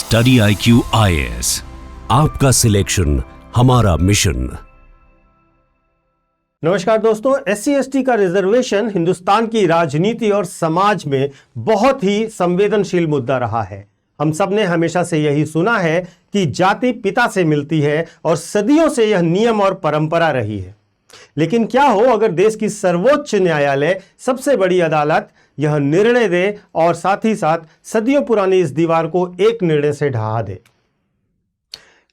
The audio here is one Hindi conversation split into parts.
स्टडी IQ IAS, आपका सिलेक्शन हमारा मिशन। नमस्कार दोस्तों, SC/ST का रिजर्वेशन हिंदुस्तान की राजनीति और समाज में बहुत ही संवेदनशील मुद्दा रहा है। हम सब ने हमेशा से यही सुना है कि जाति पिता से मिलती है और सदियों से यह नियम और परंपरा रही है। लेकिन क्या हो अगर देश की सर्वोच्च न्यायालय, सबसे बड़ी अदालत, यह निर्णय दे और साथ ही साथ सदियों पुरानी इस दीवार को एक निर्णय से ढहा दे।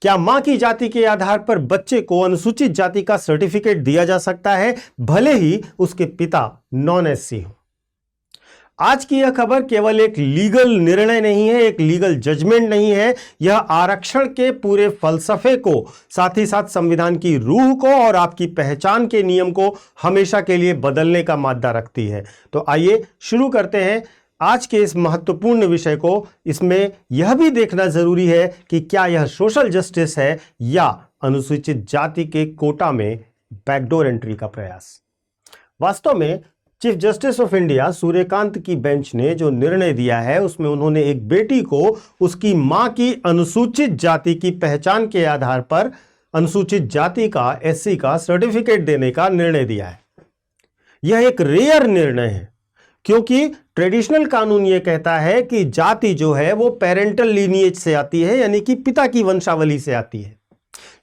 क्या मां की जाति के आधार पर बच्चे को अनुसूचित जाति का सर्टिफिकेट दिया जा सकता है, भले ही उसके पिता नॉन SC हो? आज की यह खबर केवल एक लीगल निर्णय नहीं है, एक लीगल जजमेंट नहीं है। यह आरक्षण के पूरे फलसफे को, साथ ही साथ संविधान की रूह को और आपकी पहचान के नियम को हमेशा के लिए बदलने का मादा रखती है। तो आइए शुरू करते हैं आज के इस महत्वपूर्ण विषय को। इसमें यह भी देखना जरूरी है कि क्या यह सोशल जस्टिस है या अनुसूचित जाति के कोटा में बैकडोर एंट्री का प्रयास। वास्तव में chief justice of India Suryakant की बेंच ने जो निर्णय दिया है, उसमें उन्होंने एक बेटी को उसकी मां की अनुसूचित जाति की पहचान के आधार पर अनुसूचित जाति का, SC का सर्टिफिकेट देने का निर्णय दिया है। यह एक रेयर निर्णय है, क्योंकि ट्रेडिशनल कानून यह कहता है कि जाति जो है वो पेरेंटल लीनिएज से आती है, यानी कि पिता की वंशावली से आती है।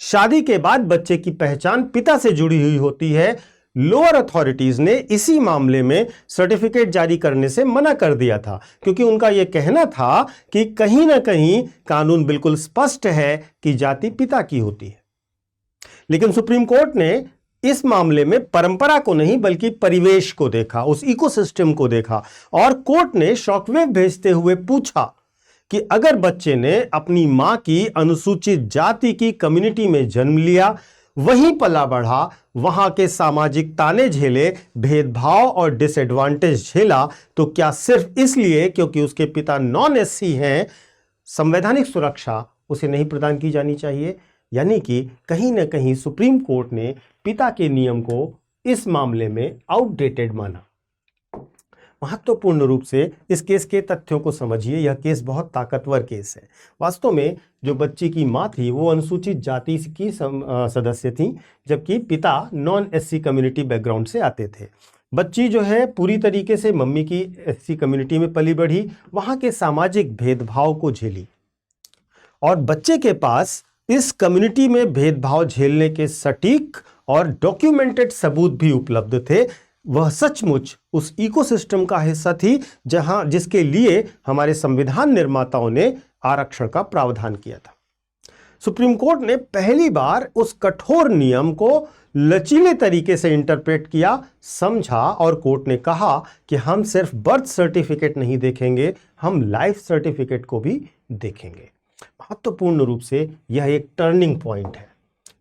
शादी के बाद बच्चे की पहचान पिता से जुड़ी हुई होती है। लोअर अथॉरिटीज ने इसी मामले में सर्टिफिकेट जारी करने से मना कर दिया था, क्योंकि उनका यह कहना था कि कहीं ना कहीं कानून बिल्कुल स्पष्ट है कि जाति पिता की होती है। लेकिन सुप्रीम कोर्ट ने इस मामले में परंपरा को नहीं बल्कि परिवेश को देखा, उस इकोसिस्टम को देखा, और कोर्ट ने शॉकवेव भेजते हुए पूछा कि अगर बच्चे ने अपनी मां की अनुसूचित जाति की कम्युनिटी में जन्म लिया, वहीं पला बढ़ा, वहां के सामाजिक ताने झेले, भेदभाव और डिसएडवांटेज झेला, तो क्या सिर्फ इसलिए क्योंकि उसके पिता नॉन SC हैं, संवैधानिक सुरक्षा उसे नहीं प्रदान की जानी चाहिए? यानी कि कहीं ना कहीं सुप्रीम कोर्ट ने पिता के नियम को इस मामले में आउटडेटेड माना। महत्वपूर्ण रूप से इस केस के तथ्यों को समझिए। यह केस बहुत ताकतवर केस है। वास्तव में जो बच्ची की मां थी वो अनुसूचित जाति की सदस्य थी, जबकि पिता नॉन SC कम्युनिटी बैकग्राउंड से आते थे। बच्ची जो है पूरी तरीके से मम्मी की SC कम्युनिटी में पली बढ़ी, वहां के सामाजिक भेदभाव को झेली, और बच्चे के पास इस कम्युनिटी में भेदभाव झेलने के सटीक और डॉक्यूमेंटेड सबूत भी उपलब्ध थे। वह सचमुच उस इकोसिस्टम का हिस्सा थी जिसके लिए हमारे संविधान निर्माताओं ने आरक्षण का प्रावधान किया था। सुप्रीम कोर्ट ने पहली बार उस कठोर नियम को लचीले तरीके से इंटरप्रेट किया, समझा, और कोर्ट ने कहा कि हम सिर्फ बर्थ सर्टिफिकेट नहीं देखेंगे, हम लाइफ सर्टिफिकेट को भी देखेंगे। महत्वपूर्ण रूप से यह एक टर्निंग पॉइंट है।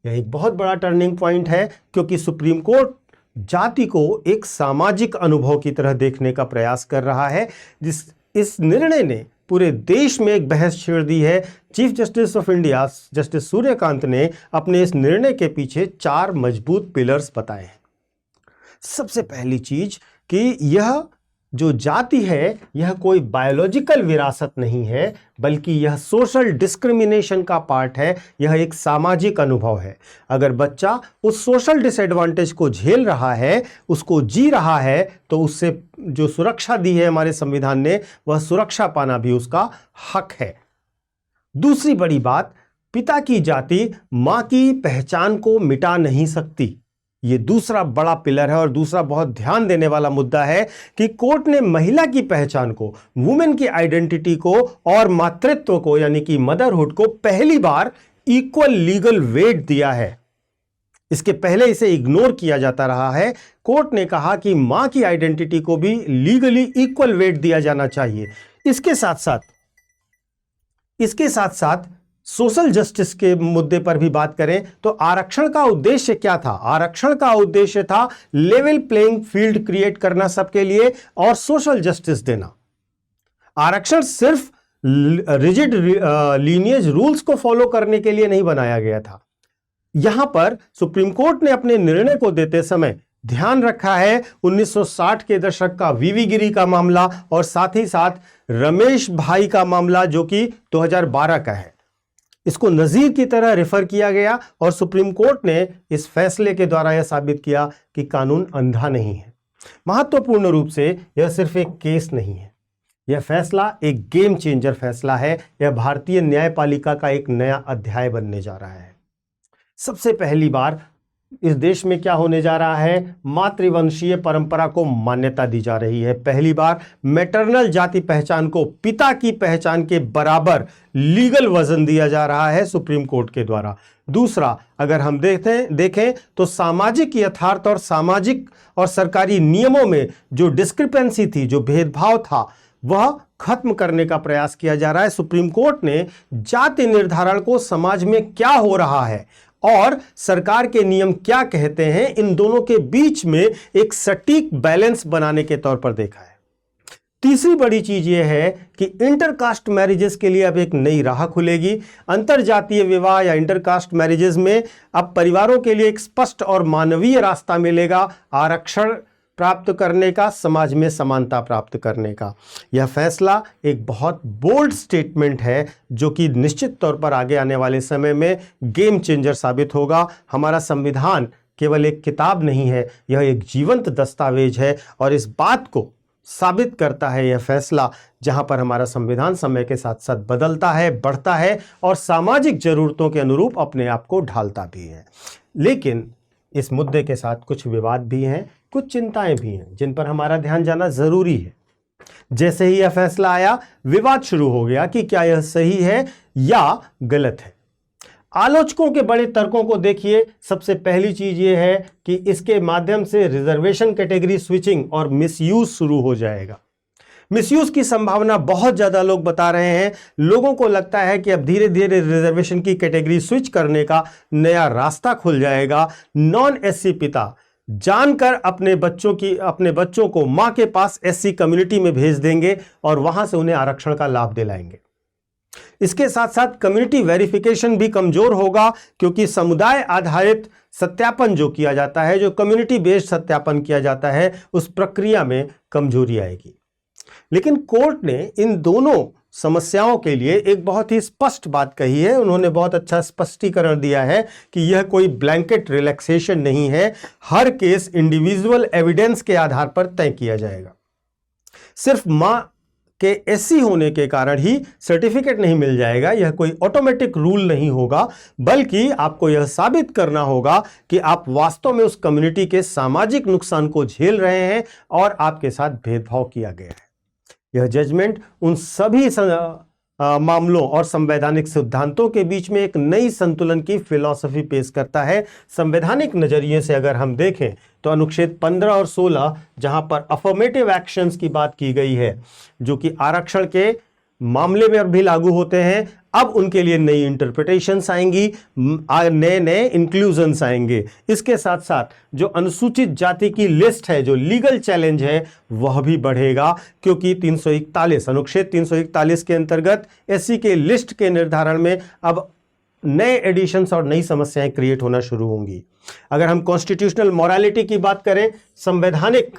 यह एक बहुत बड़ा टर्निंग पॉइंट है, क्योंकि सुप्रीम कोर्ट जाति को एक सामाजिक अनुभव की तरह देखने का प्रयास कर रहा है। इस निर्णय ने पूरे देश में एक बहस छेड़ दी है। Chief justice of India justice Suryakant ने अपने इस निर्णय के पीछे 4 मजबूत पिलर्स बताए हैं। सबसे पहली चीज कि यह जो जाति है यह कोई बायोलॉजिकल विरासत नहीं है, बल्कि यह सोशल डिस्क्रिमिनेशन का पार्ट है। यह एक सामाजिक अनुभव है। अगर बच्चा उस सोशल डिसएडवांटेज को झेल रहा है, उसको जी रहा है, तो उससे जो सुरक्षा दी है हमारे संविधान ने, वह सुरक्षा पाना भी उसका हक है। दूसरी बड़ी बात, पिता की जाति मां की पहचान को मिटा नहीं सकती। ये दूसरा बड़ा पिलर है और दूसरा बहुत ध्यान देने वाला मुद्दा है कि कोर्ट ने महिला की पहचान को, वुमेन की आइडेंटिटी को और मातृत्व को, यानी कि मदरहुड को पहली बार इक्वल लीगल वेट दिया है। इसके पहले इसे इग्नोर किया जाता रहा है। कोर्ट ने कहा कि मां की आइडेंटिटी को भी लीगली इक्वल वेट दिया जाना चाहिए। इसके साथ साथ सोशल जस्टिस के मुद्दे पर भी बात करें तो आरक्षण का उद्देश्य क्या था? आरक्षण का उद्देश्य था लेवल प्लेइंग फील्ड क्रिएट करना सबके लिए और सोशल जस्टिस देना। आरक्षण सिर्फ रिजिड लीनिएज रूल्स को फॉलो करने के लिए नहीं बनाया गया था। यहां पर सुप्रीम कोर्ट ने अपने निर्णय को देते समय ध्यान रखा है 1960 के दशक का वीवी गिरी का मामला और साथ ही साथ रमेश भाई का मामला जो कि 2012 का है। इसको नजीर की तरह रेफर किया गया और सुप्रीम कोर्ट ने इस फैसले के द्वारा यह साबित किया कि कानून अंधा नहीं है। महत्वपूर्ण रूप से यह सिर्फ एक केस नहीं है, यह फैसला एक गेम चेंजर फैसला है। यह भारतीय न्यायपालिका का एक नया अध्याय बनने जा रहा है। सबसे पहली बार इस देश में क्या होने जा रहा है, मातृवंशीय परंपरा को मान्यता दी जा रही है। पहली बार मैटरनल जाति पहचान को पिता की पहचान के बराबर लीगल वजन दिया जा रहा है सुप्रीम कोर्ट के द्वारा। दूसरा, अगर हम देखें तो सामाजिक यथार्थ और सामाजिक और सरकारी नियमों में जो डिस्क्रिपेंसी थी, जो भेदभाव था, वह खत्म करने का प्रयास किया जा रहा है। सुप्रीम कोर्ट ने जाति निर्धारण को समाज में क्या हो रहा है और सरकार के नियम क्या कहते हैं, इन दोनों के बीच में एक सटीक बैलेंस बनाने के तौर पर देखा है। तीसरी बड़ी चीज यह है कि इंटरकास्ट मैरिजेस के लिए अब एक नई राह खुलेगी। अंतरजातीय विवाह या इंटरकास्ट मैरिजेस में अब परिवारों के लिए एक स्पष्ट और मानवीय रास्ता मिलेगा आरक्षण प्राप्त करने का, समाज में समानता प्राप्त करने का। यह फैसला एक बहुत बोल्ड स्टेटमेंट है जो कि निश्चित तौर पर आगे आने वाले समय में गेम चेंजर साबित होगा। हमारा संविधान केवल एक किताब नहीं है, यह एक जीवंत दस्तावेज है और इस बात को साबित करता है यह फैसला, जहां पर हमारा संविधान समय के साथ साथ बदलता है, बढ़ता है और सामाजिक जरूरतों के अनुरूप अपने आप को ढालता भी है। लेकिन इस मुद्दे के साथ कुछ विवाद भी हैं, कुछ चिंताएं भी हैं जिन पर हमारा ध्यान जाना जरूरी है। जैसे ही यह फैसला आया, विवाद शुरू हो गया कि क्या यह सही है या गलत है। आलोचकों के बड़े तर्कों को देखिए। सबसे पहली चीज यह है कि इसके माध्यम से रिजर्वेशन कैटेगरी स्विचिंग और मिसयूज शुरू हो जाएगा। मिसयूज की संभावना बहुत ज्यादा लोग बता रहे हैं। लोगों को लगता है कि अब धीरे धीरे रिजर्वेशन की कैटेगरी स्विच करने का नया रास्ता खुल जाएगा। नॉन एससी पिता जानकर अपने बच्चों को मां के पास एससी कम्युनिटी में भेज देंगे और वहां से उन्हें आरक्षण का लाभ दिलाएंगे। इसके साथ साथ कम्युनिटी वेरिफिकेशन भी कमजोर होगा क्योंकि समुदाय आधारित सत्यापन जो किया जाता है, जो कम्युनिटी बेस्ड सत्यापन किया जाता है, उस प्रक्रिया में कमजोरी आएगी। लेकिन कोर्ट ने इन दोनों समस्याओं के लिए एक बहुत ही स्पष्ट बात कही है। उन्होंने बहुत अच्छा स्पष्टीकरण दिया है कि यह कोई ब्लैंकेट रिलैक्सेशन नहीं है। हर केस इंडिविजुअल एविडेंस के आधार पर तय किया जाएगा। सिर्फ मां के एससी होने के कारण ही सर्टिफिकेट नहीं मिल जाएगा, यह कोई ऑटोमेटिक रूल नहीं होगा, बल्कि आपको यह साबित करना होगा कि आप वास्तव में उस कम्युनिटी के सामाजिक नुकसान को झेल रहे हैं और आपके साथ भेदभाव किया गया है। यह जजमेंट उन सभी मामलों और संवैधानिक सिद्धांतों के बीच में एक नई संतुलन की फिलॉसफी पेश करता है। संवैधानिक नजरिए से अगर हम देखें तो अनुच्छेद 15 और 16 जहां पर अफर्मेटिव एक्शंस की बात की गई है, जो कि आरक्षण के मामले में भी लागू होते हैं, अब उनके लिए नई इंटरप्रिटेशंस आएंगी, नए इंक्लूजन्स आएंगे। इसके साथ साथ जो अनुसूचित जाति की लिस्ट है, जो लीगल चैलेंज है, वह भी बढ़ेगा क्योंकि 341 अनुच्छेद 341 के अंतर्गत एससी के लिस्ट के निर्धारण में अब नए एडिशंस और नई समस्याएं क्रिएट होना शुरू होंगी। अगर हम कॉन्स्टिट्यूशनल मोरालिटी की बात करें, संवैधानिक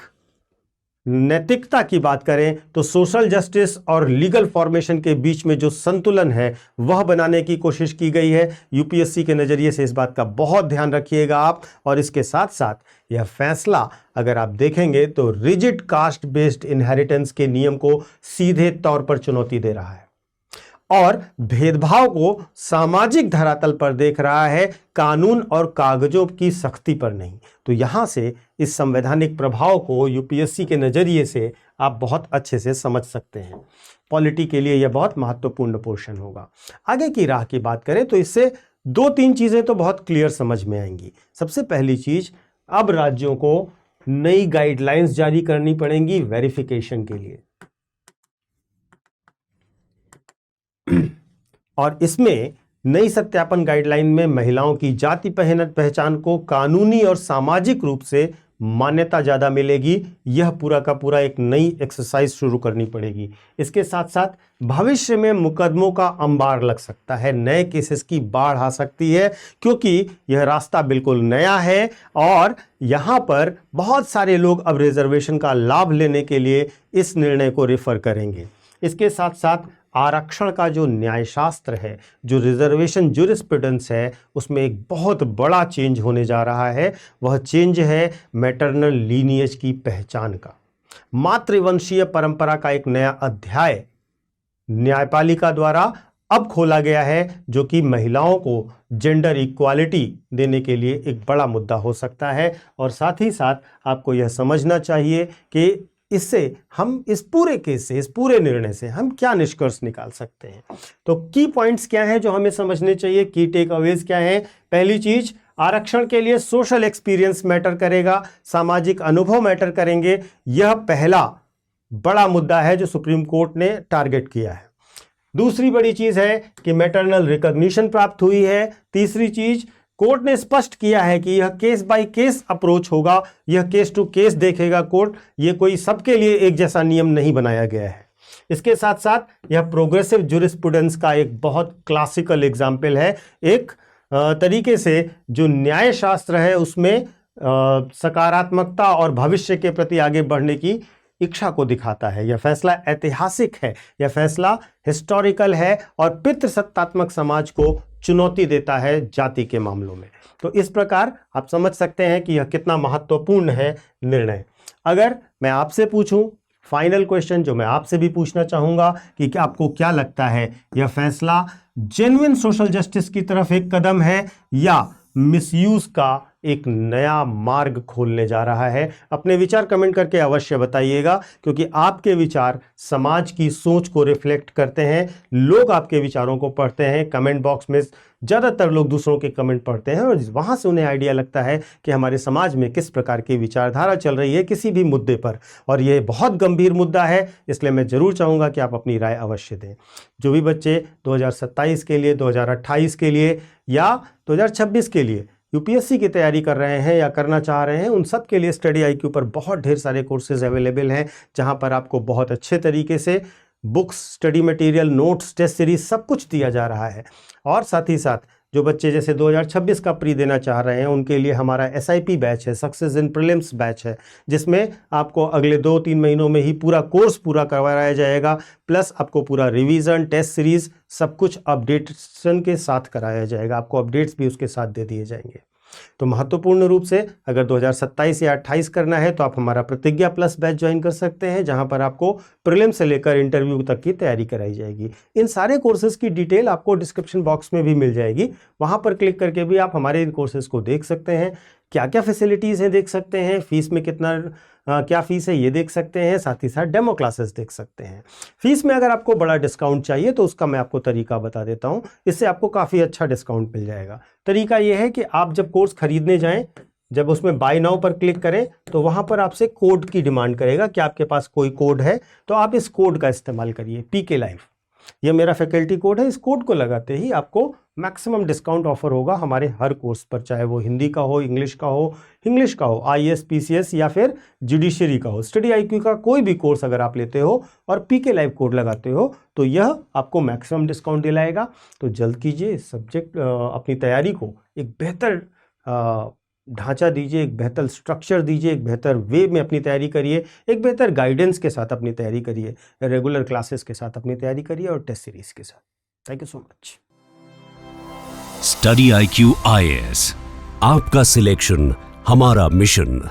नैतिकता की बात करें, तो सोशल जस्टिस और लीगल फॉर्मेशन के बीच में जो संतुलन है वह बनाने की कोशिश की गई है। यूपीएससी के नजरिए से इस बात का बहुत ध्यान रखिएगा आप। और इसके साथ साथ यह फैसला अगर आप देखेंगे तो रिजिड कास्ट बेस्ड इनहेरिटेंस के नियम को सीधे तौर पर चुनौती दे रहा है और भेदभाव को सामाजिक धरातल पर देख रहा है, कानून और कागजों की सख्ती पर नहीं। तो यहां से इस संवैधानिक प्रभाव को यूपीएससी के नजरिए से आप बहुत अच्छे से समझ सकते हैं। पॉलिटी के लिए यह बहुत महत्वपूर्ण पोर्शन होगा। आगे की राह की बात करें तो इससे 2-3 चीजें तो बहुत क्लियर समझ में आएंगी। सबसे पहली चीज, अब राज्यों को नई गाइडलाइंस जारी करनी पड़ेंगी वेरिफिकेशन के लिए, और इसमें नई सत्यापन गाइडलाइन में महिलाओं की जाति पहचान को कानूनी और सामाजिक रूप से मान्यता ज़्यादा मिलेगी। यह पूरा का पूरा एक नई एक्सरसाइज शुरू करनी पड़ेगी। इसके साथ साथ भविष्य में मुकदमों का अंबार लग सकता है, नए केसेस की बाढ़ आ सकती है, क्योंकि यह रास्ता बिल्कुल नया है और यहाँ पर बहुत सारे लोग अब रिजर्वेशन का लाभ लेने के लिए इस निर्णय को रेफर करेंगे। इसके साथ साथ आरक्षण का जो न्यायशास्त्र है, जो रिजर्वेशन ज्यूरिस्प्रूडेंस है, उसमें एक बहुत बड़ा चेंज होने जा रहा है। वह चेंज है मैटरनल लीनिएज की पहचान का। मातृवंशीय परंपरा का एक नया अध्याय न्यायपालिका द्वारा अब खोला गया है, जो कि महिलाओं को जेंडर इक्वालिटी देने के लिए एक बड़ा मुद्दा हो सकता है। और साथ ही साथ आपको यह समझना चाहिए कि इससे हम इस पूरे केस से, इस पूरे निर्णय से हम क्या निष्कर्ष निकाल सकते हैं। तो की पॉइंट्स क्या हैं जो हमें समझने चाहिए, की टेक अवेज क्या हैं। पहली चीज, आरक्षण के लिए सोशल एक्सपीरियंस मैटर करेगा, सामाजिक अनुभव मैटर करेंगे। यह पहला बड़ा मुद्दा है जो सुप्रीम कोर्ट ने टारगेट किया है। दूसरी बड़ी चीज है कि मैटरनल रिकॉग्निशन प्राप्त हुई है। तीसरी चीज, कोर्ट ने स्पष्ट किया है कि यह केस बाय केस अप्रोच होगा, यह केस टू केस देखेगा कोर्ट, यह कोई सबके लिए एक जैसा नियम नहीं बनाया गया है। इसके साथ साथ यह प्रोग्रेसिव ज्यूरिस्प्रूडेंस का एक बहुत क्लासिकल एग्जाम्पल है। एक तरीके से जो न्याय शास्त्र है उसमें सकारात्मकता और भविष्य के प्रति आगे बढ़ने की इच्छा को दिखाता है। यह फैसला ऐतिहासिक है, यह फैसला हिस्टोरिकल है और पितृसत्तात्मक समाज को चुनौती देता है जाति के मामलों में। तो इस प्रकार आप समझ सकते हैं कि यह कितना महत्वपूर्ण है निर्णय। अगर मैं आपसे पूछूं, फाइनल क्वेश्चन जो मैं आपसे भी पूछना चाहूंगा कि आपको क्या लगता है, यह फैसला जेन्युइन सोशल जस्टिस की तरफ एक कदम है या मिसयूज का एक नया मार्ग खोलने जा रहा है? अपने विचार कमेंट करके अवश्य बताइएगा, क्योंकि आपके विचार समाज की सोच को रिफ्लेक्ट करते हैं। लोग आपके विचारों को पढ़ते हैं। कमेंट बॉक्स में ज़्यादातर लोग दूसरों के कमेंट पढ़ते हैं और वहाँ से उन्हें आइडिया लगता है कि हमारे समाज में किस प्रकार की विचारधारा चल रही है किसी भी मुद्दे पर। और ये बहुत गंभीर मुद्दा है, इसलिए मैं ज़रूर चाहूँगा कि आप अपनी राय अवश्य दें। जो भी बच्चे 2027 के लिए, 2028 के लिए या 2026 के लिए यूपीएससी की तैयारी कर रहे हैं या करना चाह रहे हैं, उन सब के लिए स्टडी आईक्यू पर बहुत ढेर सारे कोर्सेज अवेलेबल हैं, जहां पर आपको बहुत अच्छे तरीके से books, study material, notes, test series सब कुछ दिया जा रहा है। और साथ ही साथ जो बच्चे जैसे 2026 का प्री देना चाह रहे हैं, उनके लिए हमारा SIP बैच है, सक्सेस इन प्रीलिम्स बैच है, जिसमें आपको अगले 2-3 महीनों में ही पूरा कोर्स पूरा करवाया जाएगा, प्लस आपको पूरा रिवीजन, टेस्ट सीरीज सब कुछ अपडेशन के साथ कराया जाएगा। आपको अपडेट्स भी उसके साथ दे दिए जाएंगे। तो महत्वपूर्ण रूप से अगर 2027 या 28 करना है तो आप हमारा प्रतिज्ञा प्लस बैच ज्वाइन कर सकते हैं, जहां पर आपको प्रीलिम से लेकर इंटरव्यू तक की तैयारी कराई जाएगी। इन सारे कोर्सेज की डिटेल आपको डिस्क्रिप्शन बॉक्स में भी मिल जाएगी, वहां पर क्लिक करके भी आप हमारे इन कोर्सेज को देख सकते हैं। क्या क्या फैसिलिटीज़ हैं देख सकते हैं, फीस में कितना क्या फ़ीस है ये देख सकते हैं, साथ ही साथ डेमो क्लासेस देख सकते हैं। फीस में अगर आपको बड़ा डिस्काउंट चाहिए तो उसका मैं आपको तरीका बता देता हूं, इससे आपको काफ़ी अच्छा डिस्काउंट मिल जाएगा। तरीका ये है कि आप जब कोर्स खरीदने जाएं, जब उसमें बाय नाउ पर क्लिक करें तो वहां पर आपसे कोड की डिमांड करेगा कि आपके पास कोई कोड है, तो आप इस कोड का इस्तेमाल करिए, PK Live। यह मेरा फैकल्टी कोड है। इस कोड को लगाते ही आपको मैक्सिमम डिस्काउंट ऑफर होगा हमारे हर कोर्स पर, चाहे वो हिंदी का हो, इंग्लिश का हो, IAS PCS या फिर जुडिशरी का हो। स्टडी आईक्यू का कोई भी कोर्स अगर आप लेते हो और PK Live कोड लगाते हो तो यह आपको मैक्सिमम डिस्काउंट दिलाएगा। तो जल्द कीजिए, सब्जेक्ट अपनी तैयारी को एक बेहतर ढांचा दीजिए, एक बेहतर स्ट्रक्चर दीजिए, एक बेहतर वे में अपनी तैयारी करिए, एक बेहतर गाइडेंस के साथ अपनी तैयारी करिए, रेगुलर क्लासेस के साथ अपनी तैयारी करिए और टेस्ट सीरीज के साथ। Thank you so much. Study IQ IAS, आपका सिलेक्शन हमारा मिशन।